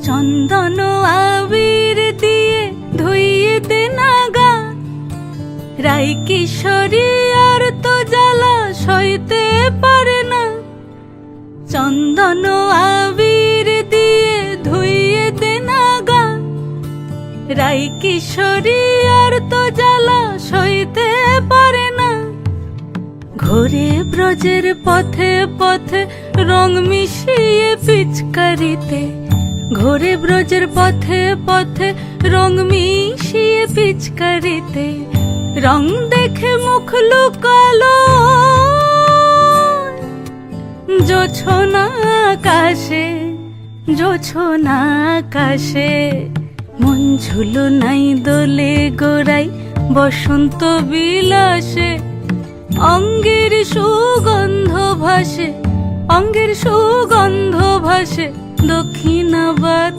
চন্দন আবির দিয়ে ধুইয়ে দে না গা, রাই কিশোরী আর তো জ্বালা সইতে পারে না। চন্দন আবির দিয়ে ধুইয়ে দে না গা, রাই কিশোরী আর তো জ্বালা সইতে পারে না। ঘোরে ব্রজের পথে পথে রং মিশিয়ে পিচকারিতে, ঘোরে ব্রজের পথে পথে রং মিশিয়ে পিচকারিতে, রং দেখে মুখ লুকালো জোছনা আকাশে, জোছনা আকাশে। মন ঝুলো নাই দোলে গোড়াই বসন্ত বিলাসে, অঙ্গের সুগন্ধ ভাসে, অঙ্গের সুগন্ধ ভাসে দক্ষিণাবাত।